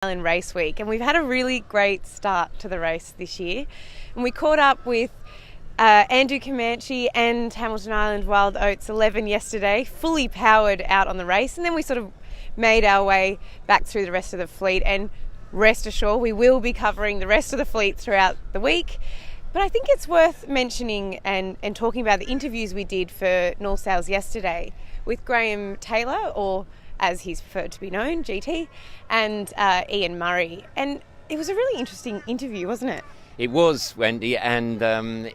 Island Race Week, and we've had a really great start to the race this year. And we caught up with Andrew Comanche and Hamilton Island Wild Oats 11 yesterday, fully powered out on the race, and then we sort of made our way back through the rest of the fleet. And rest assured, we will be covering the rest of the fleet throughout the week. But I think it's worth mentioning and talking about the interviews we did for North Sales yesterday with Graham Taylor, or as he's preferred to be known, GT, and Ian Murray. And it was a really interesting interview, wasn't it? It was, Wendy, and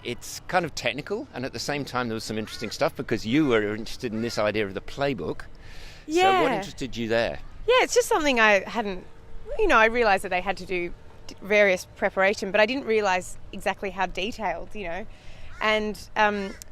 it's kind of technical, and at the same time there was some interesting stuff because you were interested in this idea of the playbook. Yeah. So what interested you there? Yeah, it's just something I hadn't, I realised that they had to do various preparation, but I didn't realise exactly how detailed, And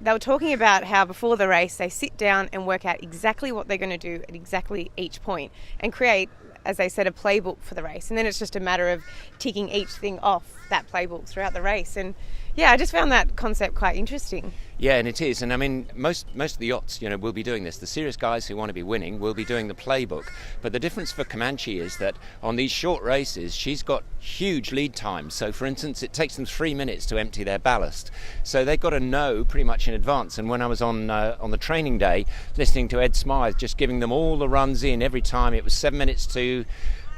they were talking about how before the race they sit down and work out exactly what they're going to do at exactly each point and create, as they said, a playbook for the race. And then it's just a matter of ticking each thing off that playbook throughout the race. And yeah, I just found that concept quite interesting. Yeah, and it is. And I mean, most of the yachts, will be doing this. The serious guys who want to be winning will be doing the playbook. But the difference for Comanche is that on these short races, she's got huge lead times. So, for instance, it takes them 3 minutes to empty their ballast. So they've got to know pretty much in advance. And when I was on the training day, listening to Ed Smythe, just giving them all the runs in every time, it was 7 minutes to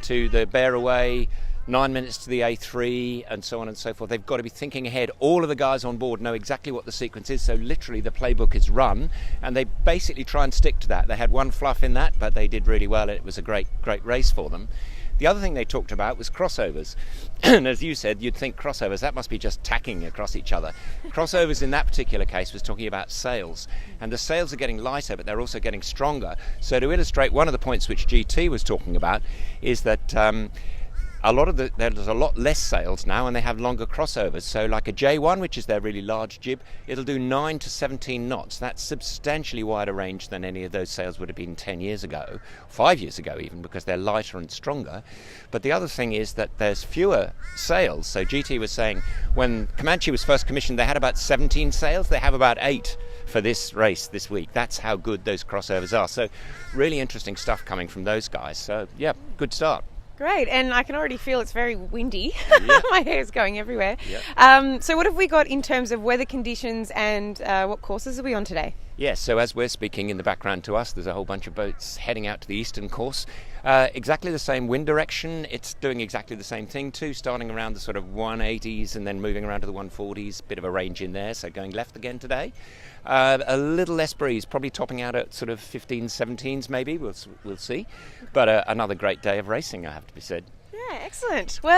the bear away, 9 minutes to the A3, and so on and so forth. They've got to be thinking ahead. All of the guys on board know exactly what the sequence is, so literally the playbook is run, and they basically try and stick to that. They had one fluff in that, but they did really well. It was a great race for them. The other thing they talked about was crossovers. And as you said, you'd think crossovers, that must be just tacking across each other. Crossovers in that particular case was talking about sails. And the sails are getting lighter, but they're also getting stronger. So to illustrate one of the points which GT was talking about is that there's a lot less sails now, and they have longer crossovers. So like a J1, which is their really large jib, it'll do 9 to 17 knots. That's substantially wider range than any of those sails would have been 10 years ago, 5 years ago even, because they're lighter and stronger. But the other thing is that there's fewer sails. So GT was saying when Comanche was first commissioned, they had about 17 sails. They have about 8 for this race this week. That's how good those crossovers are. So really interesting stuff coming from those guys. So yeah, good start. Great, and I can already feel it's very windy. Yeah. My hair's going everywhere. Yeah. So what have we got in terms of weather conditions, and what courses are we on today? Yes, so as we're speaking, in the background to us, there's a whole bunch of boats heading out to the eastern course. Exactly the same wind direction. It's doing exactly the same thing too, starting around the sort of 180s and then moving around to the 140s. Bit of a range in there, so going left again today. A little less breeze, probably topping out at sort of 15s, 17s maybe. We'll see. But another great day of racing, I have to be said. Yeah, excellent. Well,